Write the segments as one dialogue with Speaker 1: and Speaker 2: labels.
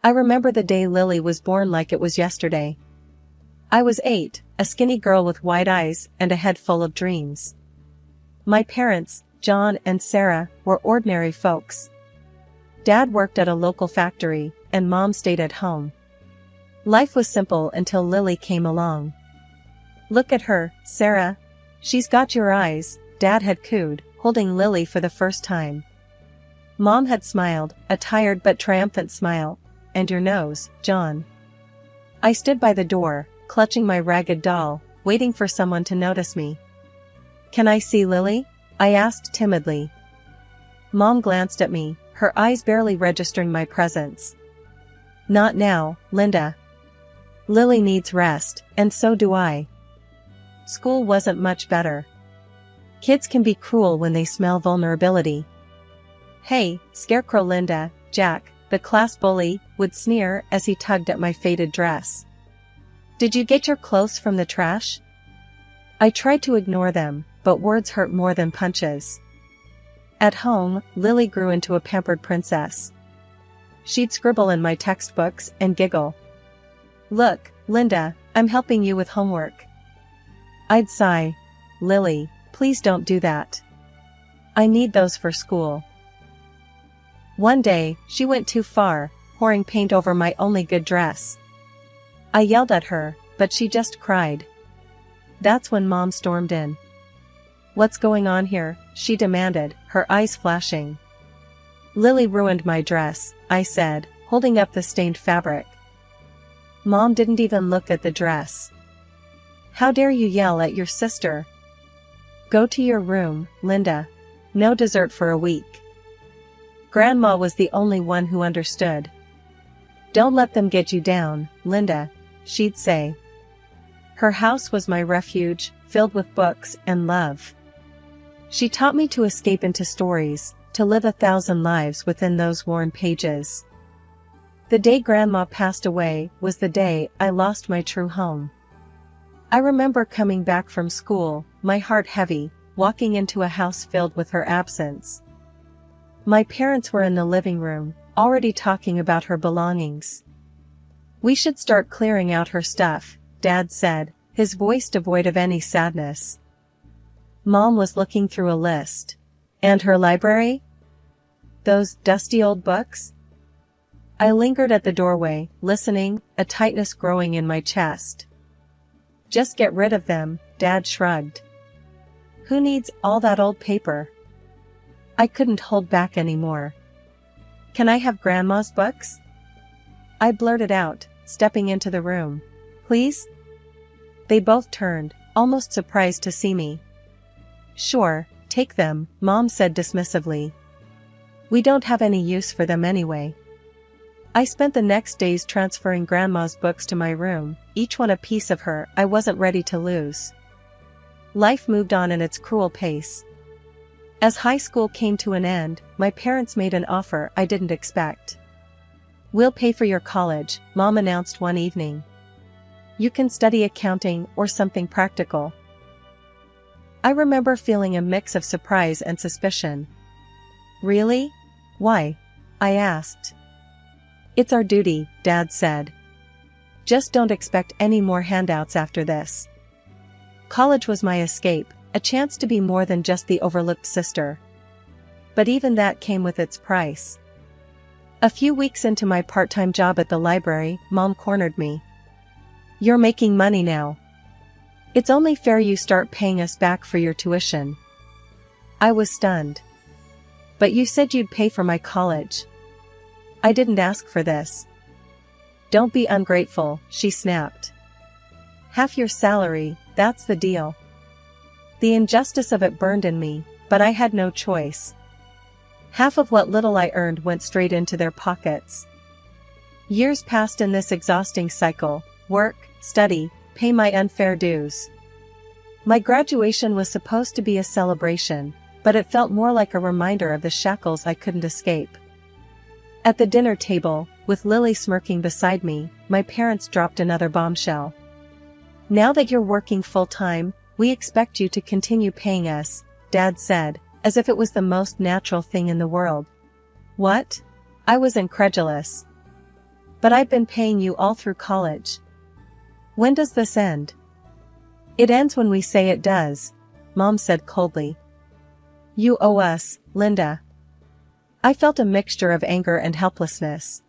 Speaker 1: I remember the day Lily was born like it was yesterday. I was 8, a skinny girl with wide eyes and a head full of dreams. My parents, John and Sarah, were ordinary folks. Dad worked at a local factory, and Mom stayed at home. Life was simple until Lily came along. "Look at her, Sarah. She's got your eyes," Dad had cooed, holding Lily for the first time. Mom had smiled, a tired but triumphant smile. "And your nose, John." I stood by the door, clutching my ragged doll, waiting for someone to notice me. "Can I see Lily?" I asked timidly. Mom glanced at me, her eyes barely registering my presence. "Not now, Linda. Lily needs rest, and so do I." School wasn't much better. Kids can be cruel when they smell vulnerability. "Hey, Scarecrow Linda," Jack, the class bully, would sneer as he tugged at my faded dress. "Did you get your clothes from the trash?" I tried to ignore them, but words hurt more than punches. At home, Lily grew into a pampered princess. She'd scribble in my textbooks and giggle. "Look, Linda, I'm helping you with homework." I'd sigh. "Lily, please don't do that. I need those for school." One day, she went too far, pouring paint over my only good dress. I yelled at her, but she just cried. That's when Mom stormed in. "What's going on here?" she demanded, her eyes flashing. "Lily ruined my dress," I said, holding up the stained fabric. Mom didn't even look at the dress. "How dare you yell at your sister? Go to your room, Linda. No dessert for a week." Grandma was the only one who understood. "Don't let them get you down, Linda," she'd say. Her house was my refuge, filled with books and love. She taught me to escape into stories, to live 1,000 lives within those worn pages. The day Grandma passed away was the day I lost my true home. I remember coming back from school, my heart heavy, walking into a house filled with her absence. My parents were in the living room, already talking about her belongings. "We should start clearing out her stuff," Dad said, his voice devoid of any sadness. Mom was looking through a list. "And her library? Those dusty old books?" I lingered at the doorway, listening, a tightness growing in my chest. "Just get rid of them," Dad shrugged. "Who needs all that old paper?" I couldn't hold back anymore. "Can I have Grandma's books?" I blurted out, stepping into the room. "Please?" They both turned, almost surprised to see me. "Sure, take them," Mom said dismissively. "We don't have any use for them anyway." I spent the next days transferring Grandma's books to my room, each one a piece of her I wasn't ready to lose. Life moved on in its cruel pace. As high school came to an end, my parents made an offer I didn't expect. "We'll pay for your college," Mom announced one evening. "You can study accounting or something practical." I remember feeling a mix of surprise and suspicion. "Really? Why?" I asked. "It's our duty," Dad said. "Just don't expect any more handouts after this." College was my escape, a chance to be more than just the overlooked sister. But even that came with its price. A few weeks into my part-time job at the library, Mom cornered me. "You're making money now. It's only fair you start paying us back for your tuition." I was stunned. "But you said you'd pay for my college." "I didn't ask for this." "Don't be ungrateful," she snapped. "Half your salary, that's the deal." The injustice of it burned in me, but I had no choice. Half of what little I earned went straight into their pockets. Years passed in this exhausting cycle: work, study, pay my unfair dues. My graduation was supposed to be a celebration, but it felt more like a reminder of the shackles I couldn't escape. At the dinner table, with Lily smirking beside me, my parents dropped another bombshell. "Now that you're working full-time, we expect you to continue paying us," Dad said, as if it was the most natural thing in the world. "What?" I was incredulous. But I've been paying you all through college. When does this end? It ends when we say it does, Mom said coldly. You owe us, Linda. I felt a mixture of anger and helplessness.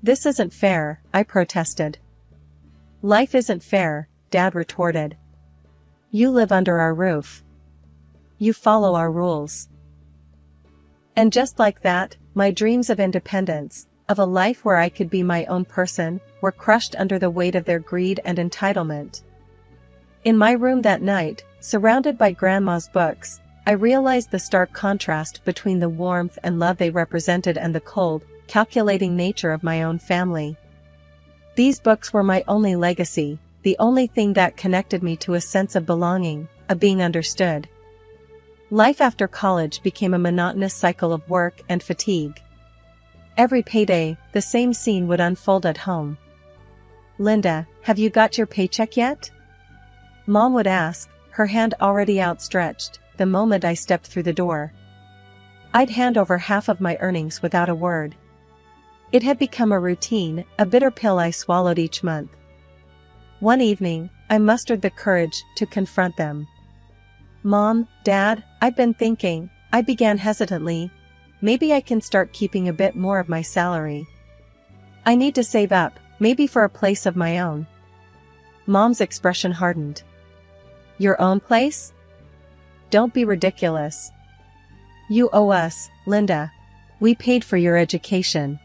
Speaker 1: This isn't fair, I protested. Life isn't fair, Dad retorted. You live under our roof. You follow our rules. And just like that, my dreams of independence, of a life where I could be my own person, were crushed under the weight of their greed and entitlement. In my room that night, surrounded by Grandma's books, I realized the stark contrast between the warmth and love they represented and the cold, calculating nature of my own family. These books were my only legacy, the only thing that connected me to a sense of belonging, of being understood. Life after college became a monotonous cycle of work and fatigue. Every payday, the same scene would unfold at home. Linda, have you got your paycheck yet? Mom would ask, her hand already outstretched, the moment I stepped through the door. I'd hand over half of my earnings without a word. It had become a routine, a bitter pill I swallowed each month. One evening, I mustered the courage to confront them. Mom, Dad, I've been thinking, I began hesitantly. Maybe I can start keeping a bit more of my salary. I need to save up, maybe for a place of my own. Mom's expression hardened. Your own place? Don't be ridiculous. You owe us, Linda. We paid for your education.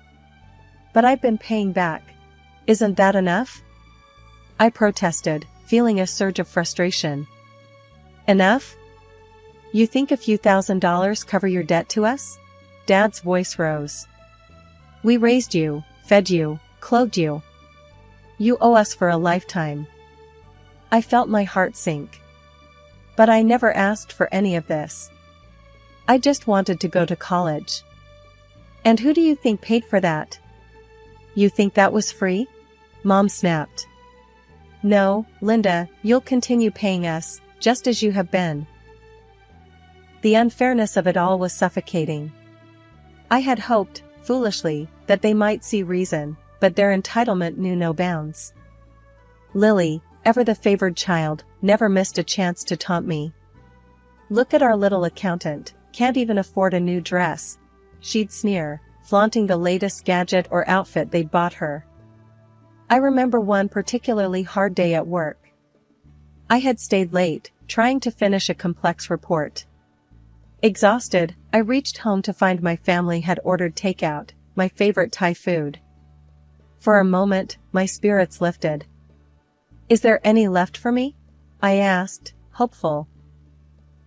Speaker 1: But I've been paying back. Isn't that enough? I protested, feeling a surge of frustration. Enough? You think a few $1,000s cover your debt to us? Dad's voice rose. We raised you, fed you, clothed you. You owe us for a lifetime. I felt my heart sink. But I never asked for any of this. I just wanted to go to college. And who do you think paid for that? You think that was free? Mom snapped. No, Linda, you'll continue paying us, just as you have been. The unfairness of it all was suffocating. I had hoped, foolishly, that they might see reason, but their entitlement knew no bounds. Lily, ever the favored child, never missed a chance to taunt me. Look at our little accountant, can't even afford a new dress, she'd sneer, flaunting the latest gadget or outfit they'd bought her. I remember one particularly hard day at work. I had stayed late, trying to finish a complex report. Exhausted, I reached home to find my family had ordered takeout, my favorite Thai food. For a moment, my spirits lifted. Is there any left for me? I asked, hopeful.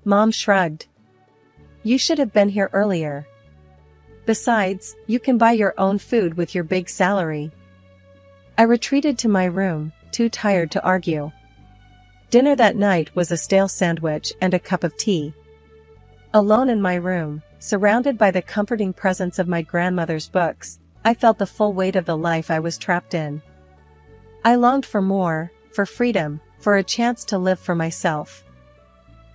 Speaker 1: Mom shrugged. You should have been here earlier. Besides, you can buy your own food with your big salary. I retreated to my room, too tired to argue. Dinner that night was a stale sandwich and a cup of tea. Alone in my room, surrounded by the comforting presence of my grandmother's books, I felt the full weight of the life I was trapped in. I longed for more, for freedom, for a chance to live for myself.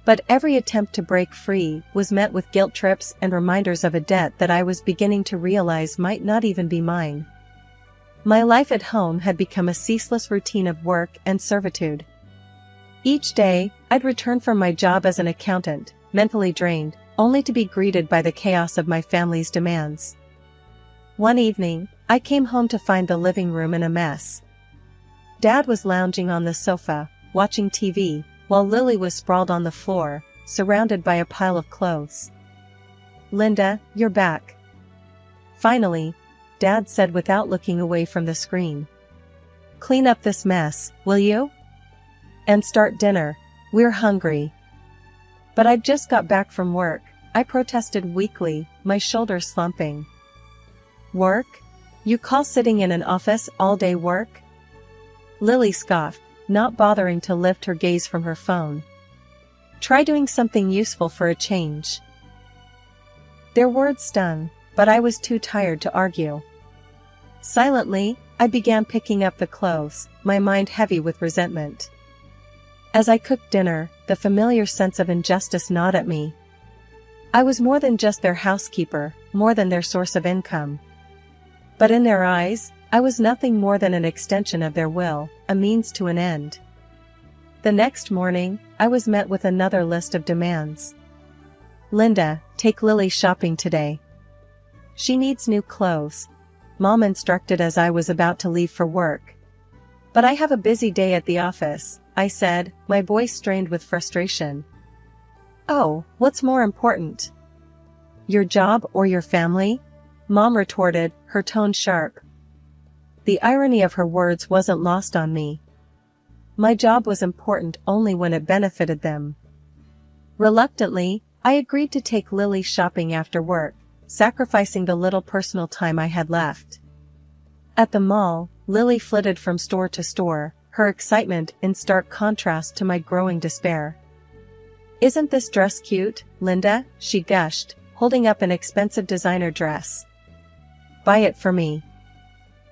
Speaker 1: But every attempt to break free was met with guilt trips and reminders of a debt that I was beginning to realize might not even be mine. My life at home had become a ceaseless routine of work and servitude. Each day, I'd return from my job as an accountant, mentally drained, only to be greeted by the chaos of my family's demands. One evening, I came home to find the living room in a mess. Dad was lounging on the sofa, watching TV, while Lily was sprawled on the floor, surrounded by a pile of clothes. Linda, you're back. Finally, Dad said without looking away from the screen. Clean up this mess, will you? And start dinner, we're hungry. But I've just got back from work, I protested weakly, my shoulders slumping. Work? You call sitting in an office all day work? Lily scoffed, not bothering to lift her gaze from her phone. Try doing something useful for a change. Their words stung, but I was too tired to argue. Silently, I began picking up the clothes, my mind heavy with resentment. As I cooked dinner, the familiar sense of injustice gnawed at me. I was more than just their housekeeper, more than their source of income. But in their eyes, I was nothing more than an extension of their will, a means to an end. The next morning, I was met with another list of demands. Linda, take Lily shopping today. She needs new clothes, Mom instructed as I was about to leave for work. But I have a busy day at the office, I said, my voice strained with frustration. Oh, what's more important? Your job or your family? Mom retorted, her tone sharp. The irony of her words wasn't lost on me. My job was important only when it benefited them. Reluctantly, I agreed to take Lily shopping after work, sacrificing the little personal time I had left. At the mall, Lily flitted from store to store, her excitement in stark contrast to my growing despair. Isn't this dress cute, Linda? She gushed, holding up an expensive designer dress. Buy it for me.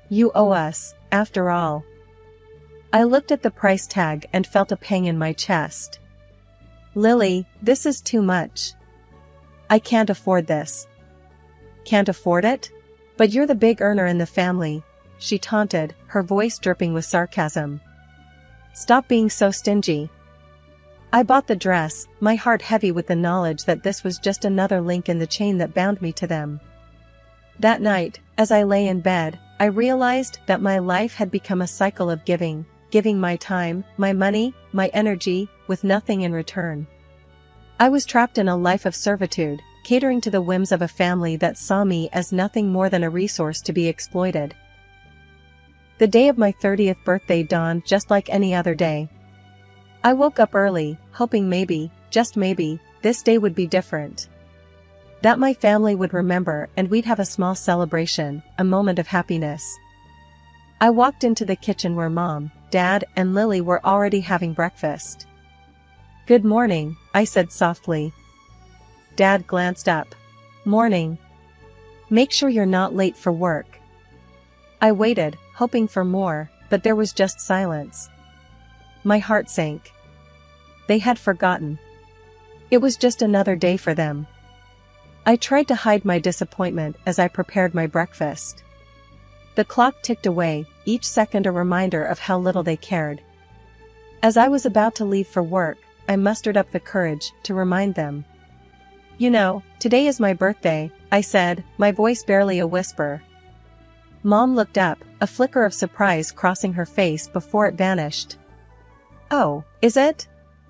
Speaker 1: You owe us, after all. I looked at the price tag and felt a pang in my chest. Lily, this is too much. I can't afford this. Can't afford it? But you're the big earner in the family, she taunted, her voice dripping with sarcasm. Stop being so stingy. I bought the dress, my heart heavy with the knowledge that this was just another link in the chain that bound me to them. That night, as I lay in bed, I realized that my life had become a cycle of giving my time, my money, my energy, with nothing in return. I was trapped in a life of servitude, catering to the whims of a family that saw me as nothing more than a resource to be exploited. The day of my 30th birthday dawned just like any other day. I woke up early, hoping maybe, just maybe, this day would be different. That my family would remember and we'd have a small celebration, a moment of happiness. I walked into the kitchen where Mom, Dad, and Lily were already having breakfast. Good morning, I said softly. Dad glanced up. Morning. Make sure you're not late for work. I waited, hoping for more, but there was just silence. My heart sank. They had forgotten. It was just another day for them. I tried to hide my disappointment as I prepared my breakfast. The clock ticked away, each second a reminder of how little they cared. As I was about to leave for work, I mustered up the courage to remind them. You know, today is my birthday, I said, my voice barely a whisper. Mom looked up, a flicker of surprise crossing her face before it vanished. Oh, is it?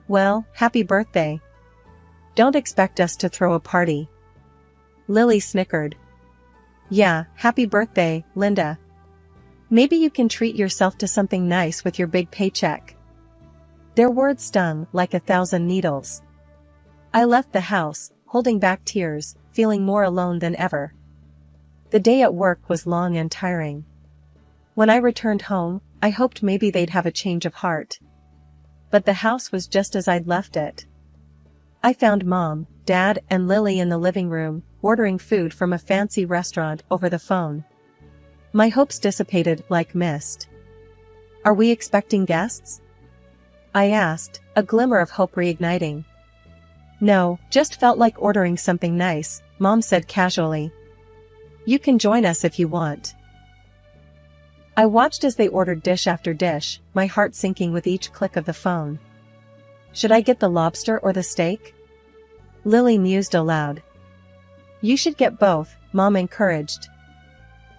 Speaker 1: Well, happy birthday. Don't expect us to throw a party. Lily snickered. Yeah, happy birthday, Linda. Maybe you can treat yourself to something nice with your big paycheck. Their words stung like 1,000 needles. I left the house, holding back tears, feeling more alone than ever. The day at work was long and tiring. When I returned home, I hoped maybe they'd have a change of heart. But the house was just as I'd left it. I found Mom, Dad, and Lily in the living room, ordering food from a fancy restaurant over the phone. My hopes dissipated like mist. Are we expecting guests? I asked, a glimmer of hope reigniting. No, just felt like ordering something nice, Mom said casually. You can join us if you want. I watched as they ordered dish after dish, my heart sinking with each click of the phone. Should I get the lobster or the steak? Lily mused aloud. You should get both, Mom encouraged.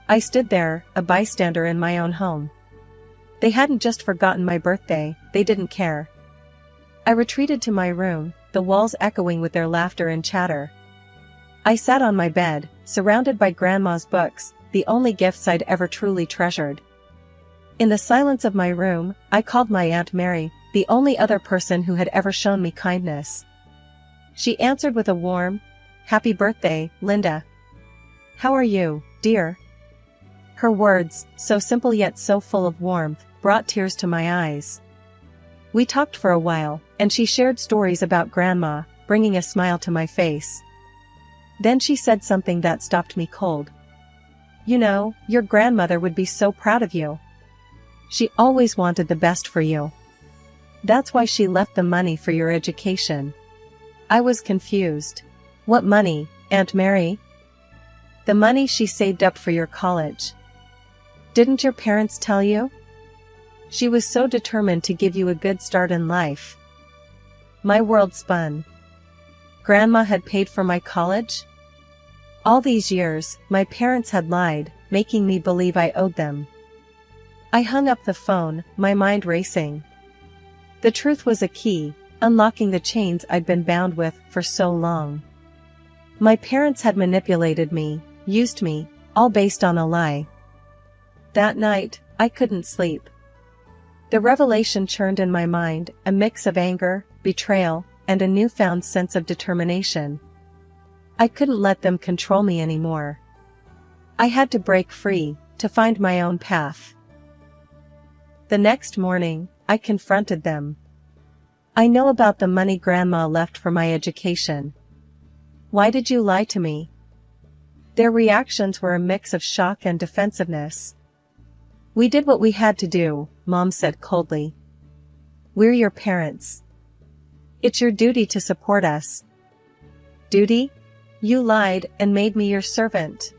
Speaker 1: I stood there, a bystander in my own home. They hadn't just forgotten my birthday, they didn't care. I retreated to my room, the walls echoing with their laughter and chatter. I sat on my bed, surrounded by Grandma's books, the only gifts I'd ever truly treasured. In the silence of my room, I called my Aunt Mary, the only other person who had ever shown me kindness. She answered with a warm, "Happy birthday, Linda. How are you, dear?" Her words, so simple yet so full of warmth, brought tears to my eyes. We talked for a while, and she shared stories about Grandma, bringing a smile to my face. Then she said something that stopped me cold. You know, your grandmother would be so proud of you. She always wanted the best for you. That's why she left the money for your education. I was confused. What money, Aunt Mary? The money she saved up for your college. Didn't your parents tell you? She was so determined to give you a good start in life. My world spun. Grandma had paid for my college? All these years, my parents had lied, making me believe I owed them. I hung up the phone, my mind racing. The truth was a key, unlocking the chains I'd been bound with for so long. My parents had manipulated me, used me, all based on a lie. That night, I couldn't sleep. The revelation churned in my mind, a mix of anger, betrayal, and a newfound sense of determination. I couldn't let them control me anymore. I had to break free, to find my own path. The next morning, I confronted them. I know about the money Grandma left for my education. Why did you lie to me? Their reactions were a mix of shock and defensiveness. We did what we had to do, Mom said coldly. We're your parents. It's your duty to support us. Duty? You lied and made me your servant.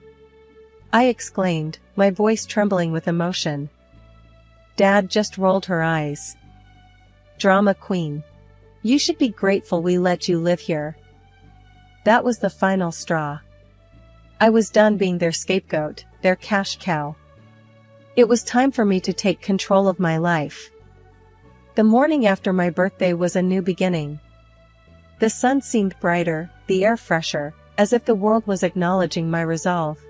Speaker 1: I exclaimed, my voice trembling with emotion. Dad just rolled her eyes. Drama queen. You should be grateful we let you live here. That was the final straw. I was done being their scapegoat, their cash cow. It was time for me to take control of my life. The morning after my birthday was a new beginning. The sun seemed brighter, the air fresher, as if the world was acknowledging my resolve.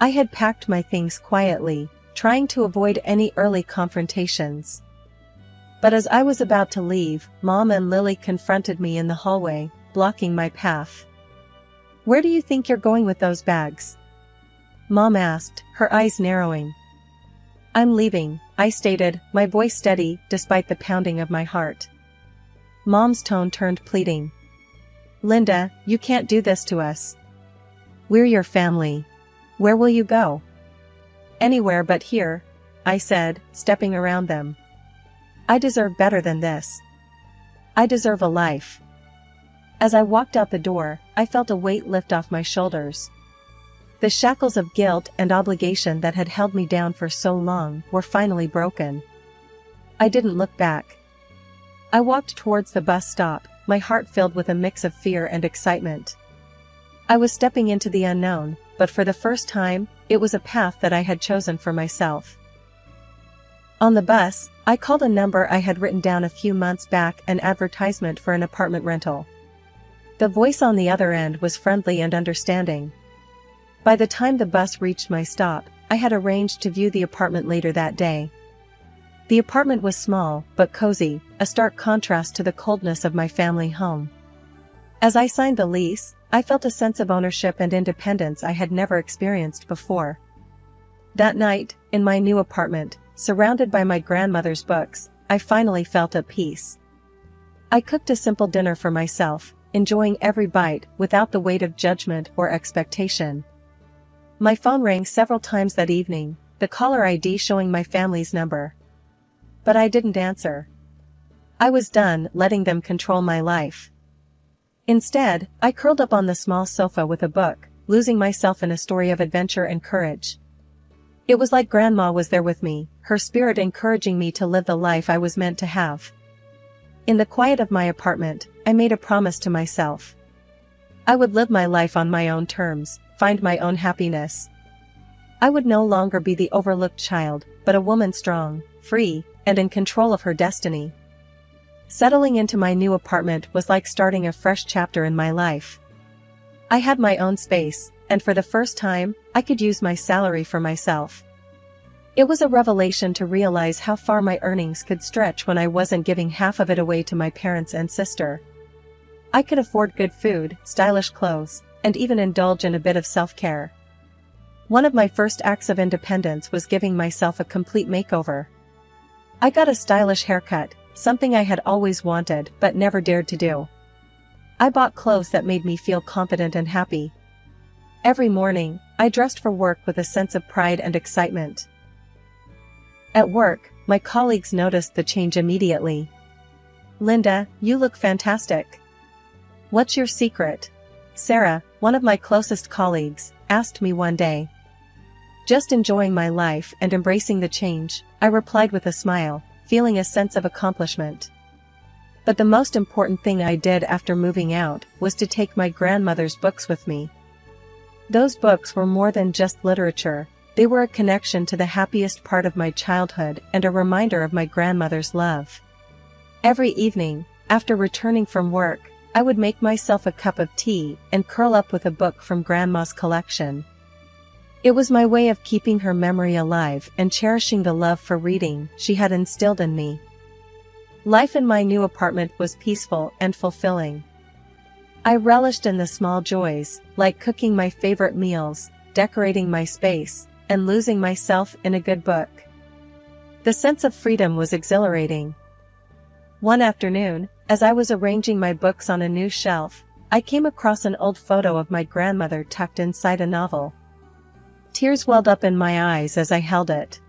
Speaker 1: I had packed my things quietly, trying to avoid any early confrontations. But as I was about to leave, Mom and Lily confronted me in the hallway, blocking my path. Where do you think you're going with those bags? Mom asked, her eyes narrowing. I'm leaving, I stated, my voice steady, despite the pounding of my heart. Mom's tone turned pleading. Linda, you can't do this to us. We're your family. Where will you go? Anywhere but here, I said, stepping around them. I deserve better than this. I deserve a life. As I walked out the door, I felt a weight lift off my shoulders. The shackles of guilt and obligation that had held me down for so long were finally broken. I didn't look back. I walked towards the bus stop, my heart filled with a mix of fear and excitement. I was stepping into the unknown, but for the first time, it was a path that I had chosen for myself. On the bus, I called a number I had written down a few months back, an advertisement for an apartment rental. The voice on the other end was friendly and understanding. By the time the bus reached my stop, I had arranged to view the apartment later that day. The apartment was small, but cozy, a stark contrast to the coldness of my family home. As I signed the lease, I felt a sense of ownership and independence I had never experienced before. That night, in my new apartment, surrounded by my grandmother's books, I finally felt at peace. I cooked a simple dinner for myself, enjoying every bite without the weight of judgment or expectation. My phone rang several times that evening, the caller ID showing my family's number. But I didn't answer. I was done letting them control my life. Instead, I curled up on the small sofa with a book, losing myself in a story of adventure and courage. It was like Grandma was there with me, her spirit encouraging me to live the life I was meant to have. In the quiet of my apartment, I made a promise to myself. I would live my life on my own terms, find my own happiness. I would no longer be the overlooked child, but a woman strong, free, and in control of her destiny. Settling into my new apartment was like starting a fresh chapter in my life. I had my own space, and for the first time, I could use my salary for myself. It was a revelation to realize how far my earnings could stretch when I wasn't giving half of it away to my parents and sister. I could afford good food, stylish clothes, and even indulge in a bit of self-care. One of my first acts of independence was giving myself a complete makeover. I got a stylish haircut, something I had always wanted but never dared to do. I bought clothes that made me feel confident and happy. Every morning, I dressed for work with a sense of pride and excitement. At work, my colleagues noticed the change immediately. Linda, you look fantastic. What's your secret? Sarah, one of my closest colleagues, asked me one day. "Just enjoying my life and embracing the change," I replied with a smile, feeling a sense of accomplishment. But the most important thing I did after moving out was to take my grandmother's books with me. Those books were more than just literature, they were a connection to the happiest part of my childhood and a reminder of my grandmother's love. Every evening, after returning from work, I would make myself a cup of tea and curl up with a book from Grandma's collection. It was my way of keeping her memory alive and cherishing the love for reading she had instilled in me. Life in my new apartment was peaceful and fulfilling. I relished in the small joys, like cooking my favorite meals, decorating my space, and losing myself in a good book. The sense of freedom was exhilarating. One afternoon, as I was arranging my books on a new shelf, I came across an old photo of my grandmother tucked inside a novel. Tears welled up in my eyes as I held it.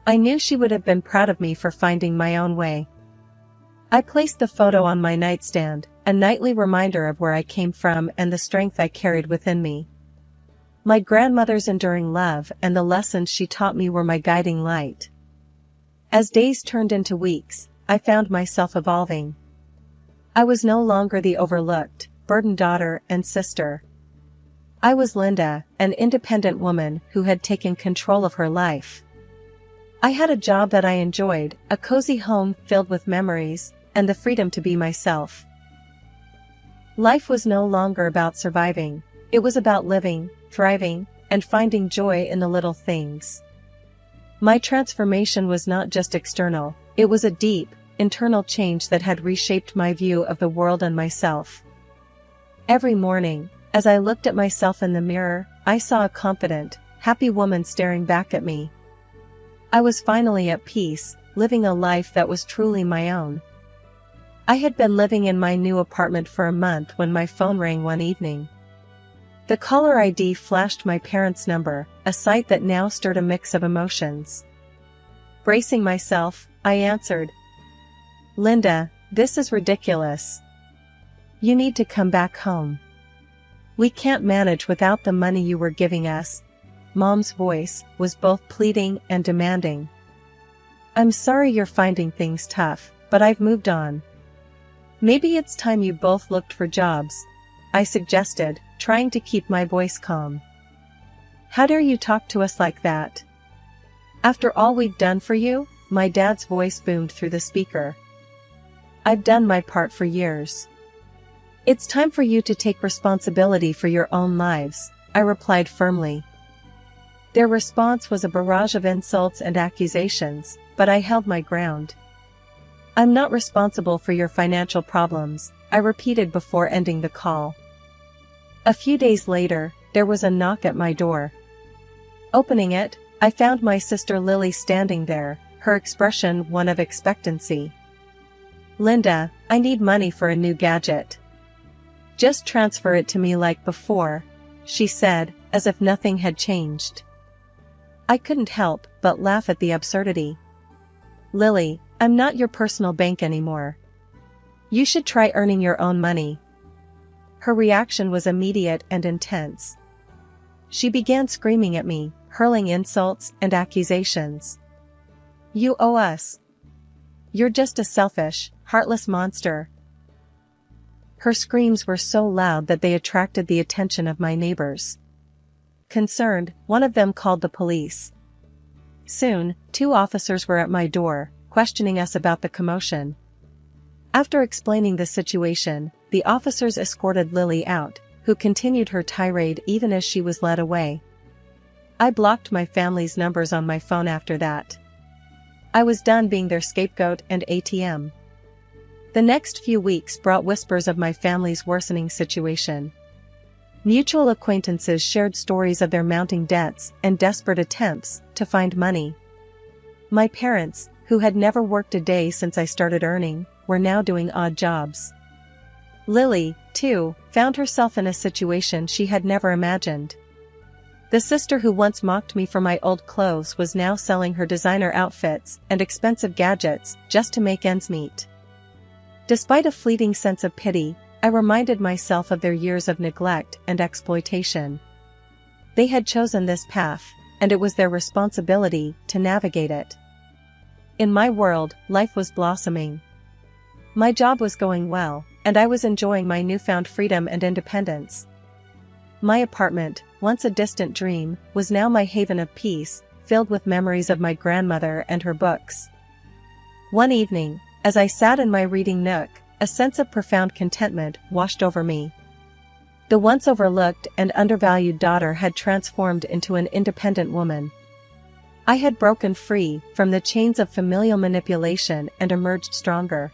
Speaker 1: I knew she would have been proud of me for finding my own way. I placed the photo on my nightstand, a nightly reminder of where I came from and the strength I carried within me. My grandmother's enduring love and the lessons she taught me were my guiding light. As days turned into weeks, I found myself evolving. I was no longer the overlooked, burdened daughter and sister. I was Linda, an independent woman who had taken control of her life. I had a job that I enjoyed, a cozy home filled with memories, and the freedom to be myself. Life was no longer about surviving, it was about living, thriving, and finding joy in the little things. My transformation was not just external, it was a deep, internal change that had reshaped my view of the world and myself. Every morning, as I looked at myself in the mirror, I saw a confident, happy woman staring back at me. I was finally at peace, living a life that was truly my own. I had been living in my new apartment for a month when my phone rang one evening. The caller ID flashed my parents' number, a sight that now stirred a mix of emotions. Bracing myself, I answered. "Linda, this is ridiculous. You need to come back home. We can't manage without the money you were giving us." Mom's voice was both pleading and demanding. "I'm sorry you're finding things tough, but I've moved on. Maybe it's time you both looked for jobs," I suggested, trying to keep my voice calm. "How dare you talk to us like that? After all we've done for you?" My dad's voice boomed through the speaker. "I've done my part for years. It's time for you to take responsibility for your own lives," I replied firmly. Their response was a barrage of insults and accusations, but I held my ground. "I'm not responsible for your financial problems," I repeated before ending the call. A few days later, there was a knock at my door. Opening it, I found my sister Lily standing there, her expression one of expectancy. "Linda, I need money for a new gadget. Just transfer it to me like before," she said, as if nothing had changed. I couldn't help but laugh at the absurdity. "Lily, I'm not your personal bank anymore. You should try earning your own money." Her reaction was immediate and intense. She began screaming at me, hurling insults and accusations. "You owe us. You're just a selfish, heartless monster." Her screams were so loud that they attracted the attention of my neighbors. Concerned, one of them called the police. Soon, 2 officers were at my door, questioning us about the commotion. After explaining the situation, the officers escorted Lily out, who continued her tirade even as she was led away. I blocked my family's numbers on my phone after that. I was done being their scapegoat and ATM. The next few weeks brought whispers of my family's worsening situation. Mutual acquaintances shared stories of their mounting debts and desperate attempts to find money. My parents, who had never worked a day since I started earning, were now doing odd jobs. Lily, too, found herself in a situation she had never imagined. The sister who once mocked me for my old clothes was now selling her designer outfits and expensive gadgets just to make ends meet. Despite a fleeting sense of pity, I reminded myself of their years of neglect and exploitation. They had chosen this path, and it was their responsibility to navigate it. In my world, life was blossoming. My job was going well, and I was enjoying my newfound freedom and independence. My apartment, once a distant dream, was now my haven of peace, filled with memories of my grandmother and her books. One evening, as I sat in my reading nook, a sense of profound contentment washed over me. The once overlooked and undervalued daughter had transformed into an independent woman. I had broken free from the chains of familial manipulation and emerged stronger.